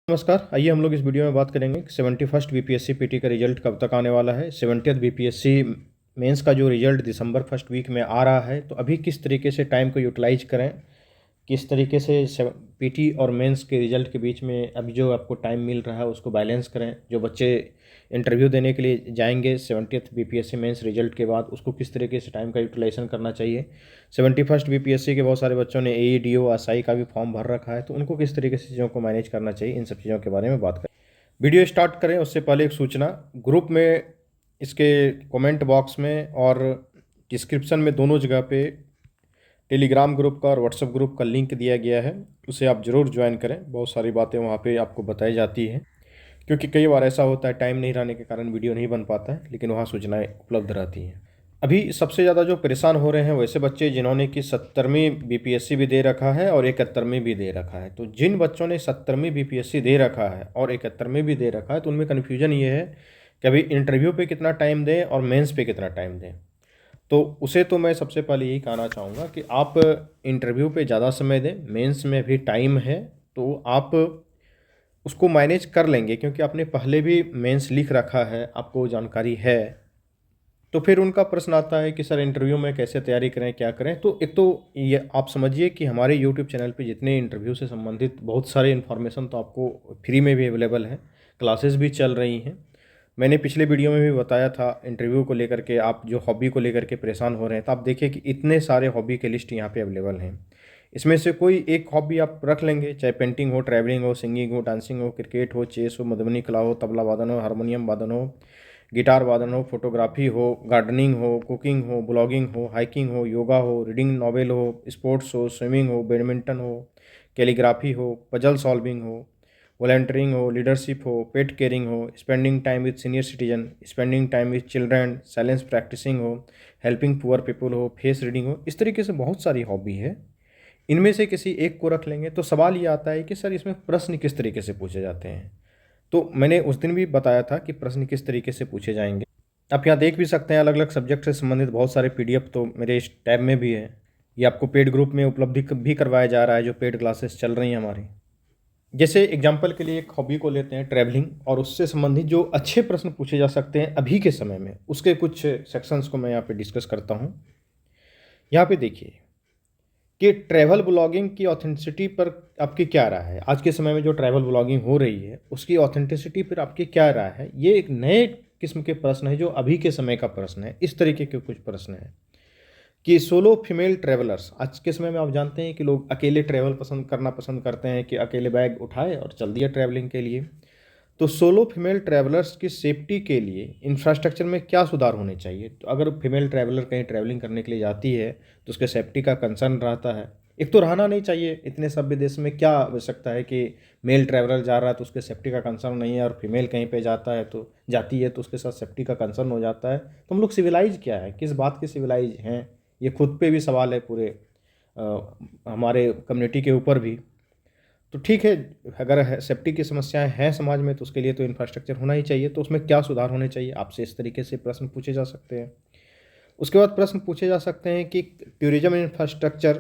नमस्कार। आइए हम लोग इस वीडियो में बात करेंगे कि 71st बीपीएससी पीटी का रिजल्ट कब तक आने वाला है। 70th बीपीएससी मेंस का जो रिजल्ट दिसंबर फर्स्ट वीक में आ रहा है, तो अभी किस तरीके से टाइम को यूटिलाइज करें, किस तरीके से पीटी और मेंस के रिजल्ट के बीच में अभी जो आपको टाइम मिल रहा है उसको बैलेंस करें। जो बच्चे इंटरव्यू देने के लिए जाएंगे 70th बीपीएससी मेंस रिजल्ट के बाद, उसको किस तरीके से टाइम का यूटिलाइजेशन करना चाहिए। 71st बीपीएससी के बहुत सारे बच्चों ने एईडीओ एसआई का भी फॉर्म भर रखा है, तो उनको किस तरीके से चीज़ों को मैनेज करना चाहिए, इन सब चीज़ों के बारे में बात करें। वीडियो स्टार्ट करें उससे पहले एक सूचना, ग्रुप में, इसके कमेंट बॉक्स में और डिस्क्रिप्शन में दोनों जगह पे टेलीग्राम ग्रुप का और व्हाट्सएप ग्रुप का लिंक दिया गया है, उसे आप ज़रूर ज्वाइन करें। बहुत सारी बातें वहाँ पे आपको बताई जाती हैं, क्योंकि कई बार ऐसा होता है टाइम नहीं रहने के कारण वीडियो नहीं बन पाता है, लेकिन वहाँ सूचनाएं उपलब्ध रहती हैं। अभी सबसे ज़्यादा जो परेशान हो रहे हैं वैसे बच्चे जिन्होंने कि 70वीं बीपीएससी भी दे रखा है और 71वीं भी दे रखा है। तो जिन बच्चों ने 70वीं बीपीएससी दे रखा है और 71वीं भी दे रखा है, तो उनमें कन्फ्यूजन ये है कि अभी इंटरव्यू पे कितना टाइम दें और मेंस पे कितना टाइम दें। तो उसे तो मैं सबसे पहले यही कहना चाहूँगा कि आप इंटरव्यू पे ज़्यादा समय दें, मेंस में भी टाइम है तो आप उसको मैनेज कर लेंगे, क्योंकि आपने पहले भी मेंस लिख रखा है, आपको जानकारी है। तो फिर उनका प्रश्न आता है कि सर इंटरव्यू में कैसे तैयारी करें, क्या करें। तो एक तो ये आप समझिए कि हमारे यूट्यूब चैनल पे जितने इंटरव्यू से संबंधित बहुत सारे इन्फॉर्मेशन तो आपको फ्री में भी अवेलेबल है, क्लासेस भी चल रही हैं। मैंने पिछले वीडियो में भी बताया था इंटरव्यू को लेकर के, आप जो हॉबी को लेकर के परेशान हो रहे हैं, तो आप देखिए कि इतने सारे हॉबी के लिस्ट यहाँ पे अवेलेबल हैं। इसमें से कोई एक हॉबी आप रख लेंगे, चाहे पेंटिंग हो, ट्रैवलिंग हो, सिंगिंग हो, डांसिंग हो, क्रिकेट हो, चेस हो, मधुबनी कला हो, तबला वादन हो, हारमोनियम वादन हो, गिटार वादन हो, फोटोग्राफी हो, गार्डनिंग हो, कुकिंग हो, ब्लॉगिंग हो, हाइकिंग हो, योगा हो, रीडिंग नॉवेल हो, स्पोर्ट्स हो, स्विमिंग हो, बैडमिंटन हो, कैलीग्राफी हो, पजल सॉल्विंग हो, वॉलंटियरिंग हो, लीडरशिप हो, पेट केयरिंग हो, spending time with senior citizen, spending time with children, silence practising हो, हेल्पिंग पुअर पीपल हो, फेस रीडिंग हो। इस तरीके से बहुत सारी हॉबी है, इनमें से किसी एक को रख लेंगे। तो सवाल ये आता है कि सर इसमें प्रश्न किस तरीके से पूछे जाते हैं। तो मैंने उस दिन भी बताया था कि प्रश्न किस तरीके से पूछे जाएंगे। आप यहाँ देख भी सकते हैं, अलग अलग सब्जेक्ट से संबंधित बहुत सारे पीडीएफ तो मेरे इस टैब में भी है। ये आपको पेड ग्रुप में उपलब्ध भी करवाया जा रहा है, जो पेड क्लासेस चल रही हैं हमारी। जैसे एग्जाम्पल के लिए एक हॉबी को लेते हैं, ट्रैवलिंग, और उससे संबंधित जो अच्छे प्रश्न पूछे जा सकते हैं अभी के समय में, उसके कुछ सेक्शंस को मैं यहाँ पे डिस्कस करता हूँ। यहाँ पे देखिए कि ट्रैवल ब्लॉगिंग की ऑथेंटिसिटी पर आपकी क्या राय है। आज के समय में जो ट्रैवल ब्लॉगिंग हो रही है उसकी ऑथेंटिसिटी पर आपकी क्या राय है। ये एक नए किस्म के प्रश्न है, जो अभी के समय का प्रश्न है। इस तरीके के कुछ प्रश्न हैं कि सोलो फीमेल ट्रैवलर्स, आज के समय में आप जानते हैं कि लोग अकेले ट्रैवल पसंद करते हैं, कि अकेले बैग उठाए और चल दिया ट्रैवलिंग के लिए। तो सोलो फीमेल ट्रैवलर्स की सेफ्टी के लिए इंफ्रास्ट्रक्चर में क्या सुधार होने चाहिए। तो अगर फीमेल ट्रैवलर कहीं ट्रैवलिंग करने के लिए जाती है तो उसके सेफ्टी का कंसर्न रहता है। एक तो रहना नहीं चाहिए, इतने सभ्य देश में क्या आवश्यकता है कि मेल ट्रैवलर जा रहा है तो उसके सेफ्टी का कंसर्न नहीं है, और फीमेल कहीं पे जाती है तो उसके साथ सेफ्टी का कंसर्न हो जाता है। तो हम लोग सिविलाइज क्या है, किस बात के सिविलाइज हैं, ये खुद पे भी सवाल है, पूरे हमारे कम्युनिटी के ऊपर भी। तो ठीक है, अगर सेफ्टी की समस्याएं हैं समाज में तो उसके लिए तो इंफ्रास्ट्रक्चर होना ही चाहिए। तो उसमें क्या सुधार होने चाहिए, आपसे इस तरीके से प्रश्न पूछे जा सकते हैं। उसके बाद प्रश्न पूछे जा सकते हैं कि टूरिज्म इंफ्रास्ट्रक्चर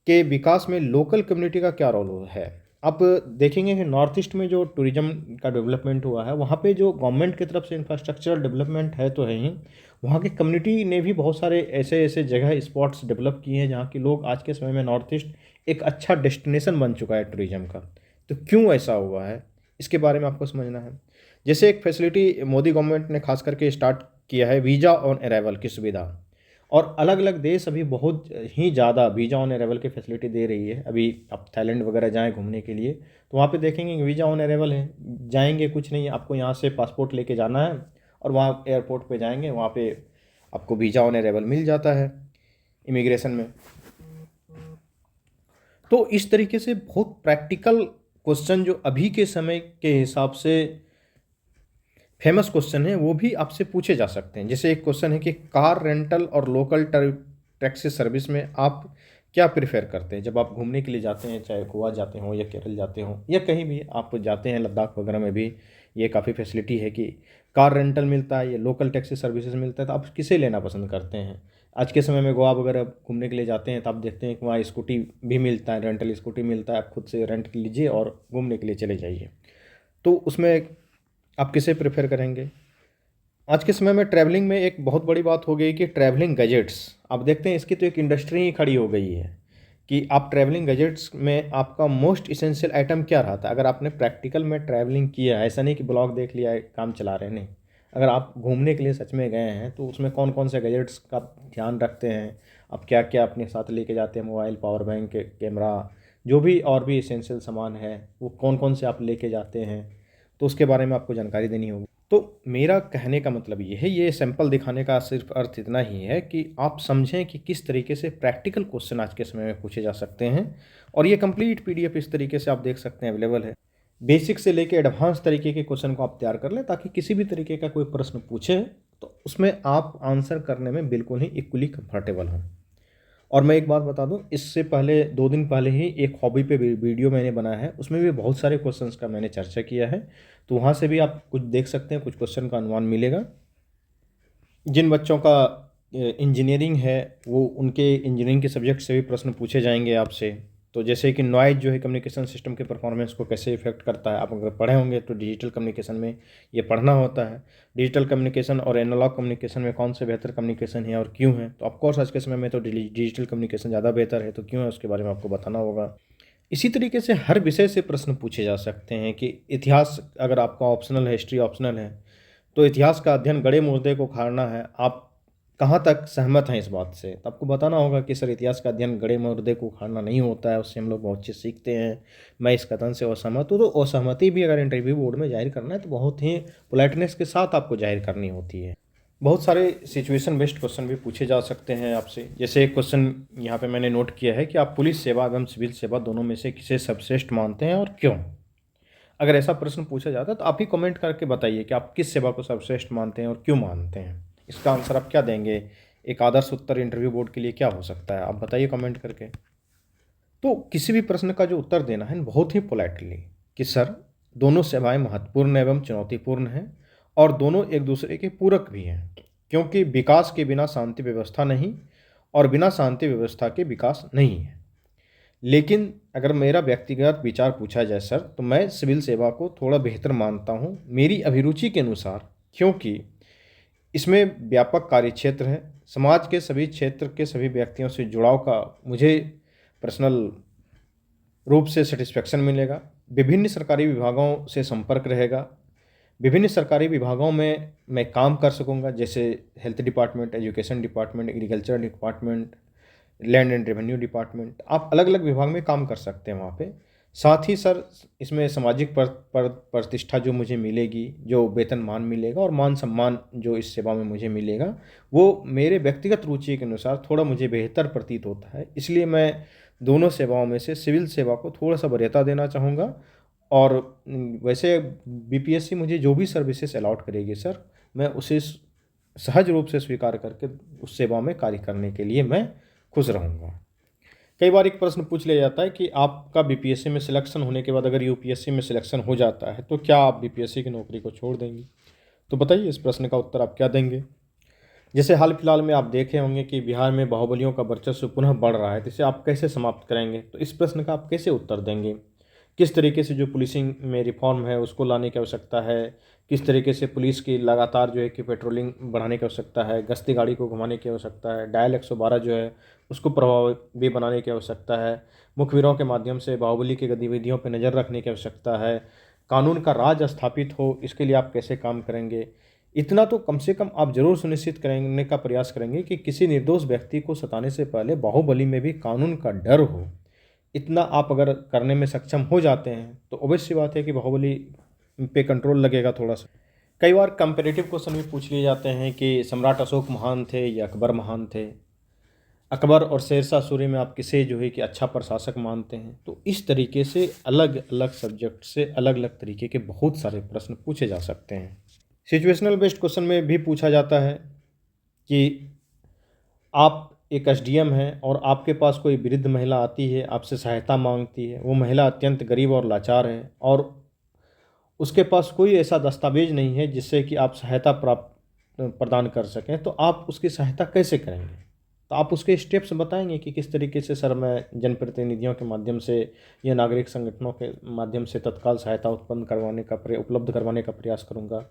के विकास में लोकल कम्युनिटी का क्या रोल है। आप देखेंगे कि नॉर्थ ईस्ट में जो टूरिज्म का डेवलपमेंट हुआ है, वहाँ पे जो गवर्नमेंट की तरफ से इंफ्रास्ट्रक्चरल डेवलपमेंट है तो है ही, वहाँ की कम्युनिटी ने भी बहुत सारे ऐसे ऐसे जगह स्पॉट्स डेवलप किए हैं जहाँ के लोग आज के समय में नॉर्थ ईस्ट एक अच्छा डेस्टिनेशन बन चुका है टूरिज्म का। तो क्यों ऐसा हुआ है, इसके बारे में आपको समझना है। जैसे एक फैसिलिटी मोदी गवर्नमेंट ने खास करके स्टार्ट किया है, वीज़ा ऑन अराइवल की सुविधा, और अलग अलग देश अभी बहुत ही ज़्यादा वीज़ा ऑन अराइवल की फैसिलिटी दे रही है। अभी आप थाईलैंड वगैरह जाएँ घूमने के लिए तो वहाँ पे देखेंगे कि वीज़ा ऑन अराइवल है, जाएंगे कुछ नहीं, आपको यहाँ से पासपोर्ट लेके जाना है और वहाँ एयरपोर्ट पे जाएंगे, वहाँ पे आपको वीज़ा ऑन अराइवल मिल जाता है इमिग्रेशन में। तो इस तरीके से बहुत प्रैक्टिकल क्वेश्चन जो अभी के समय के हिसाब से फेमस क्वेश्चन है, वो भी आपसे पूछे जा सकते हैं। जैसे एक क्वेश्चन है कि कार रेंटल और लोकल टैक्सी सर्विस में आप क्या प्रेफर करते हैं जब आप घूमने के लिए जाते हैं, चाहे गोवा जाते हो या केरल जाते हो या कहीं भी आप जाते हैं, लद्दाख वगैरह में भी ये काफ़ी फैसिलिटी है कि कार रेंटल मिलता है या लोकल टैक्सी सर्विसेज मिलता है। तो आप किसे लेना पसंद करते हैं, आज के समय में गोवा वगैरह घूमने के लिए जाते हैं तो आप देखते हैं कि वहाँ स्कूटी भी मिलता है, रेंटल स्कूटी मिलता है, आप खुद से रेंट लीजिए और घूमने के लिए चले जाइए। तो उसमें आप किसे प्रेफर करेंगे? आज के समय में ट्रैवलिंग में एक बहुत बड़ी बात हो गई कि ट्रैवलिंग गैजेट्स, आप देखते हैं इसकी तो एक इंडस्ट्री ही खड़ी हो गई है कि आप ट्रैवलिंग गैजेट्स में आपका मोस्ट इसेंशियल आइटम क्या रहा था। अगर आपने प्रैक्टिकल में ट्रैवलिंग किया है, ऐसा नहीं कि ब्लॉग देख लिया है काम चला रहे हैं, नहीं, अगर आप घूमने के लिए सच में गए हैं तो उसमें कौन कौन से गैजेट्स का ध्यान रखते हैं, आप क्या क्या अपने साथ लेके जाते हैं, मोबाइल, पावर बैंक, कैमरा, जो भी और भी इसेंशियल सामान है वो कौन कौन से आप लेके जाते हैं, तो उसके बारे में आपको जानकारी देनी होगी। तो मेरा कहने का मतलब ये है, ये सैंपल दिखाने का सिर्फ अर्थ इतना ही है कि आप समझें कि किस तरीके से प्रैक्टिकल क्वेश्चन आज के समय में पूछे जा सकते हैं। और ये कंप्लीट पीडीएफ इस तरीके से आप देख सकते हैं, अवेलेबल है। बेसिक से लेके एडवांस तरीके के क्वेश्चन को आप तैयार कर लें ताकि किसी भी तरीके का कोई प्रश्न पूछे तो उसमें आप आंसर करने में बिल्कुल ही इक्वली कंफर्टेबल हों। और मैं एक बात बता दूं, इससे पहले 2 दिन पहले ही एक हॉबी पे वीडियो मैंने बनाया है, उसमें भी बहुत सारे क्वेश्चंस का मैंने चर्चा किया है, तो वहाँ से भी आप कुछ देख सकते हैं, कुछ क्वेश्चन का अनुमान मिलेगा। जिन बच्चों का इंजीनियरिंग है वो उनके इंजीनियरिंग के सब्जेक्ट से भी प्रश्न पूछे जाएंगे आपसे। तो जैसे कि नॉइज जो है कम्युनिकेशन सिस्टम के परफॉर्मेंस को कैसे इफेक्ट करता है, आप अगर पढ़े होंगे तो डिजिटल कम्युनिकेशन में ये पढ़ना होता है। डिजिटल कम्युनिकेशन और एनालॉग कम्युनिकेशन में कौन से बेहतर कम्युनिकेशन है और क्यों है, तो ऑफकोर्स आज के समय में तो डिजिटल कम्युनिकेशन ज़्यादा बेहतर है, तो क्यों है उसके बारे में आपको बताना होगा। इसी तरीके से हर विषय से प्रश्न पूछे जा सकते हैं कि इतिहास अगर आपका ऑप्शनल है, हिस्ट्री ऑप्शनल है, तो इतिहास का अध्ययन गड़े मुर्दे को उखाड़ना है, आप कहाँ तक सहमत हैं इस बात से, तो आपको बताना होगा कि सर इतिहास का अध्ययन गड़े मुर्दे को उखाड़ना नहीं होता है, उससे हम लोग बहुत चीज़ सीखते हैं, मैं इस कथन से असहमत हूँ। तो असहमति भी अगर इंटरव्यू बोर्ड में जाहिर करना है तो बहुत ही पोलाइटनेस के साथ आपको जाहिर करनी होती है। बहुत सारे सिचुएशन बेस्ड क्वेश्चन भी पूछे जा सकते हैं आपसे। जैसे एक क्वेश्चन यहाँ पे मैंने नोट किया है कि आप पुलिस सेवा एवं सिविल सेवा दोनों में से किसे सर्वश्रेष्ठ मानते हैं और क्यों। अगर ऐसा प्रश्न पूछा जाता है तो आप ही कमेंट करके बताइए कि आप किस सेवा को सर्वश्रेष्ठ मानते हैं और क्यों मानते हैं। इसका आंसर आप क्या देंगे? एक आदर्श उत्तर इंटरव्यू बोर्ड के लिए क्या हो सकता है, आप बताइए कमेंट करके। तो किसी भी प्रश्न का जो उत्तर देना है बहुत ही पोलाइटली कि सर दोनों सेवाएं महत्वपूर्ण एवं चुनौतीपूर्ण हैं और दोनों एक दूसरे के पूरक भी हैं, क्योंकि विकास के बिना शांति व्यवस्था नहीं और बिना शांति व्यवस्था के विकास नहीं है। लेकिन अगर मेरा व्यक्तिगत विचार पूछा जाए सर, तो मैं सिविल सेवा को थोड़ा बेहतर मानता हूँ मेरी अभिरुचि के अनुसार, क्योंकि इसमें व्यापक कार्यक्षेत्र है, समाज के सभी क्षेत्र के सभी व्यक्तियों से जुड़ाव का मुझे पर्सनल रूप से सेटिस्फेक्शन मिलेगा, विभिन्न सरकारी विभागों से संपर्क रहेगा, विभिन्न सरकारी विभागों में मैं काम कर सकूंगा, जैसे health department, education department, agriculture department, land and revenue department, आप अलग अलग विभाग में काम कर सकते हैं वहाँ पे। साथ ही सर इसमें सामाजिक प्रतिष्ठा जो मुझे मिलेगी, जो वेतनमान मिलेगा और मान सम्मान जो इस सेवा में मुझे मिलेगा, वो मेरे व्यक्तिगत रुचि के अनुसार थोड़ा मुझे बेहतर प्रतीत होता है। इसलिए मैं दोनों सेवाओं में से सिविल सेवा को थोड़ा सा वरीयता देना चाहूँगा। और वैसे बीपीएससी मुझे जो भी सर्विसेज अलॉट करेगी सर, मैं उसे सहज रूप से स्वीकार करके उस सेवा में कार्य करने के लिए मैं खुश रहूँगा। कई बार एक प्रश्न पूछ लिया जाता है कि आपका बीपीएससी में सिलेक्शन होने के बाद अगर यूपीएससी में सिलेक्शन हो जाता है तो क्या आप बीपीएससी की नौकरी को छोड़ देंगे? तो बताइए इस प्रश्न का उत्तर आप क्या देंगे। जैसे हाल फिलहाल में आप देखे होंगे कि बिहार में बाहुबलियों का वर्चस्व पुनः बढ़ रहा है, तो इसे आप कैसे समाप्त करेंगे? तो इस प्रश्न का आप कैसे उत्तर देंगे? किस तरीके से जो पुलिसिंग में रिफॉर्म है उसको लाने की आवश्यकता है, किस तरीके से पुलिस की लगातार जो है कि पेट्रोलिंग बढ़ाने की आवश्यकता है, गश्ती गाड़ी को घुमाने की आवश्यकता है, डायल 112 जो है उसको प्रभावी बनाने की आवश्यकता है, मुखबिरों के माध्यम से बाहुबली की गतिविधियों पर नज़र रखने की आवश्यकता है, कानून का राज स्थापित हो इसके लिए आप कैसे काम करेंगे। इतना तो कम से कम आप जरूर सुनिश्चित करने का प्रयास करेंगे कि किसी निर्दोष व्यक्ति को सताने से पहले बाहुबली में भी कानून का डर हो। इतना आप अगर करने में सक्षम हो जाते हैं तो अवश्य बात है कि बाहुबली पे कंट्रोल लगेगा थोड़ा सा। कई बार कंपेरेटिव क्वेश्चन भी पूछ लिए जाते हैं कि सम्राट अशोक महान थे या अकबर महान थे, अकबर और शेरशाह सूरी में आप किसे जो है कि अच्छा प्रशासक मानते हैं। तो इस तरीके से अलग अलग सब्जेक्ट से अलग अलग तरीके के बहुत सारे प्रश्न पूछे जा सकते हैं। सिचुएशनल बेस्ड क्वेश्चन में भी पूछा जाता है कि आप एक एसडीएम हैं और आपके पास कोई वृद्ध महिला आती है, आपसे सहायता मांगती है, वो महिला अत्यंत गरीब और लाचार है और उसके पास कोई ऐसा दस्तावेज नहीं है जिससे कि आप सहायता प्राप्त प्रदान कर सकें, तो आप उसकी सहायता कैसे करेंगे? तो आप उसके स्टेप्स बताएंगे कि किस तरीके से सर मैं जनप्रतिनिधियों के माध्यम से या नागरिक संगठनों के माध्यम से तत्काल सहायता उत्पन्न करवाने का उपलब्ध करवाने का प्रयास करूंगा।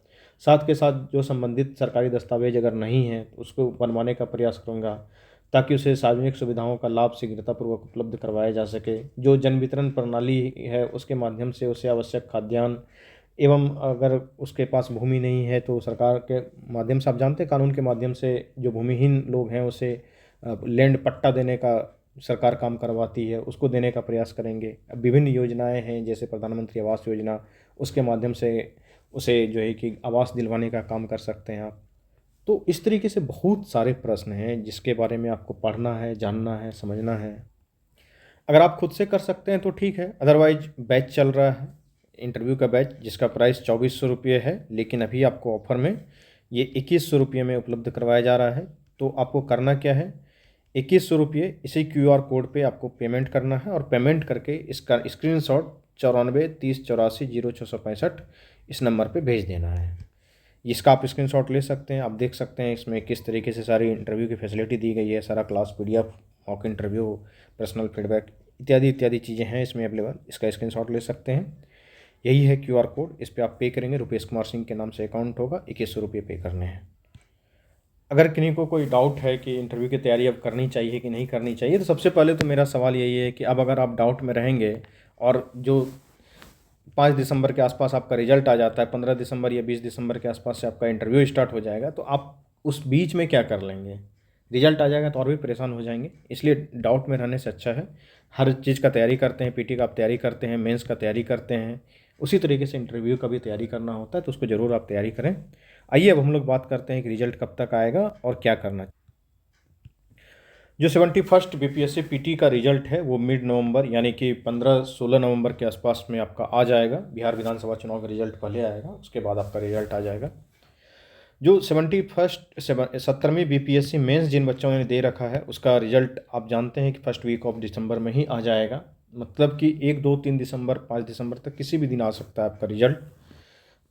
साथ के साथ जो संबंधित सरकारी दस्तावेज अगर नहीं है तो उसको बनवाने का प्रयास करूंगा, ताकि उसे सार्वजनिक सुविधाओं का लाभ शीघ्रतापूर्वक उपलब्ध करवाया जा सके। जो जन वितरण प्रणाली है उसके माध्यम से उसे आवश्यक खाद्यान्न एवं अगर उसके पास भूमि नहीं है तो सरकार के माध्यम से, आप जानते हैं कानून के माध्यम से जो भूमिहीन लोग हैं उसे लैंड पट्टा देने का सरकार काम करवाती है, उसको देने का प्रयास करेंगे। अब विभिन्न योजनाएं हैं जैसे प्रधानमंत्री आवास योजना, उसके माध्यम से उसे जो है कि आवास दिलवाने का काम कर सकते हैं आप। तो इस तरीके से बहुत सारे प्रश्न हैं जिसके बारे में आपको पढ़ना है, जानना है, समझना है। अगर आप खुद से कर सकते हैं तो ठीक है, अदरवाइज बैच चल रहा है इंटरव्यू का बैच जिसका प्राइस 2400 रुपये है, लेकिन अभी आपको ऑफर में ये 2100 रुपये में उपलब्ध करवाया जा रहा है। तो आपको करना क्या है, 2100 रुपये इसी QR कोड पे आपको पेमेंट करना है और पेमेंट करके इसका स्क्रीनशॉट 9430840665 इस नंबर पे भेज देना है। इसका आप स्क्रीनशॉट ले सकते हैं। आप देख सकते हैं इसमें किस तरीके से सारी इंटरव्यू की फैसिलिटी दी गई है, सारा class PDF, mock interview, personal feedback इत्यादि इत्यादि चीज़ें हैं इसमें अवेलेबल। इसका स्क्रीनशॉट ले सकते हैं। यही है QR कोड, इस पर आप पे करेंगे। रुपेश कुमार सिंह के नाम से अकाउंट होगा, 2100 रुपये पे करने हैं। अगर किन्हीं को कोई डाउट है कि इंटरव्यू की तैयारी अब करनी चाहिए कि नहीं करनी चाहिए, तो सबसे पहले तो मेरा सवाल यही है कि अब अगर आप डाउट में रहेंगे और जो 5 दिसंबर के आसपास आपका रिजल्ट आ जाता है, 15 दिसंबर या 20 दिसंबर के आसपास से आपका इंटरव्यू स्टार्ट हो जाएगा, तो आप उस बीच में क्या कर लेंगे? रिजल्ट आ जाएगा तो और भी परेशान हो जाएंगे। इसलिए डाउट में रहने से अच्छा है हर चीज़ का तैयारी करते हैं, PT का आप तैयारी करते हैं, मेंस का तैयारी करते हैं, उसी तरीके से इंटरव्यू का भी तैयारी करना होता है, तो उसको ज़रूर आप तैयारी करें। आइए अब हम लोग बात करते हैं कि रिजल्ट कब तक आएगा और क्या करना। जो 71st BPSC PT का रिजल्ट है वो मिड नवंबर यानी कि 15-16 नवंबर के आसपास में आपका आ जाएगा। बिहार विधानसभा चुनाव का रिजल्ट पहले आएगा, उसके बाद आपका रिजल्ट आ जाएगा। जो 70वीं BPSC मेंस जिन बच्चों ने दे रखा है उसका रिजल्ट आप जानते हैं कि फर्स्ट वीक ऑफ दिसंबर में ही आ जाएगा। मतलब कि 1, 2, 3 दिसंबर, 5 दिसंबर तक किसी भी दिन आ सकता है आपका रिजल्ट।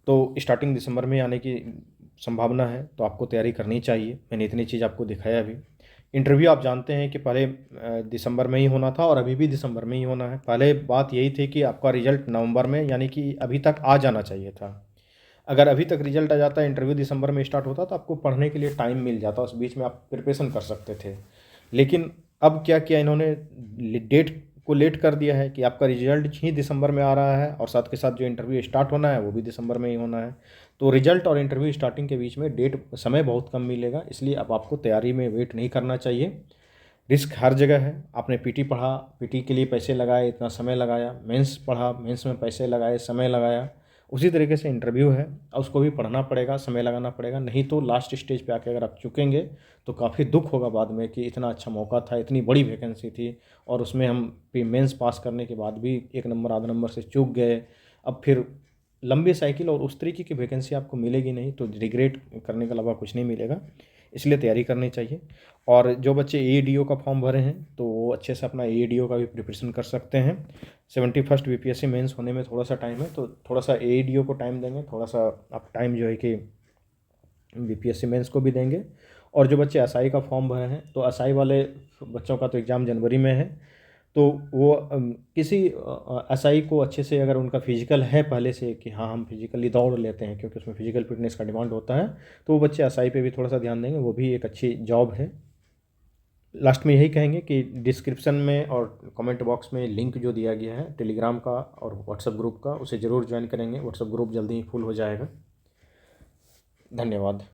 तो स्टार्टिंग दिसंबर में आने की संभावना है, तो आपको तैयारी करनी चाहिए। मैंने इतनी चीज़ आपको दिखाया अभी। इंटरव्यू आप जानते हैं कि पहले दिसंबर में ही होना था और अभी भी दिसंबर में ही होना है। पहले बात यही थी कि आपका रिजल्ट नवंबर में यानी कि अभी तक आ जाना चाहिए था। अगर अभी तक रिजल्ट आ जाता, इंटरव्यू दिसंबर में स्टार्ट होता, तो आपको पढ़ने के लिए टाइम मिल जाता, उस बीच में आप प्रिपरेशन कर सकते थे। लेकिन अब क्या किया इन्होंने, डेट को लेट कर दिया है कि आपका रिजल्ट ही दिसंबर में आ रहा है और साथ के साथ जो इंटरव्यू स्टार्ट होना है वो भी दिसंबर में ही होना है। तो रिजल्ट और इंटरव्यू स्टार्टिंग के बीच में समय बहुत कम मिलेगा, इसलिए अब आपको तैयारी में वेट नहीं करना चाहिए। रिस्क हर जगह है। आपने PT पढ़ा, PT के लिए पैसे लगाए, इतना समय लगाया, मेंस पढ़ा, मेंस में पैसे लगाए, समय लगाया, उसी तरीके से इंटरव्यू है, उसको भी पढ़ना पड़ेगा, समय लगाना पड़ेगा। नहीं तो लास्ट स्टेज पे आके अगर आप चुकेंगे तो काफ़ी दुख होगा बाद में कि इतना अच्छा मौका था, इतनी बड़ी वैकेंसी थी और उसमें हम मेंस पास करने के बाद भी 1 नंबर आधा नंबर से चूक गए। अब फिर लंबी साइकिल और उस तरीके की वैकेंसी आपको मिलेगी नहीं, तो रिग्रेट करने के अलावा कुछ नहीं मिलेगा। इसलिए तैयारी करनी चाहिए। और जो बच्चे AEDO का फॉर्म भरे हैं तो वो अच्छे से अपना AEDO का भी प्रिपरेशन कर सकते हैं। 71st BPSC मेंस होने में थोड़ा सा टाइम है, तो थोड़ा सा AEDO को टाइम देंगे, थोड़ा सा आप टाइम जो है कि BPSC मेंस को भी देंगे। और जो बच्चे SI का फॉर्म भरे हैं तो SI वाले बच्चों का तो एग्ज़ाम जनवरी में है, तो वो किसी SI को अच्छे से, अगर उनका फिजिकल है पहले से कि हाँ हम फिजिकली दौड़ लेते हैं क्योंकि उसमें फिजिकल फिटनेस का डिमांड होता है, तो वो बच्चे SI पे भी थोड़ा सा ध्यान देंगे, वो भी एक अच्छी जॉब है। लास्ट में यही कहेंगे कि डिस्क्रिप्शन में और कमेंट बॉक्स में लिंक जो दिया गया है टेलीग्राम का और व्हाट्सएप ग्रुप का, उसे ज़रूर ज्वाइन करेंगे। व्हाट्सएप ग्रुप जल्दी ही फुल हो जाएगा। धन्यवाद।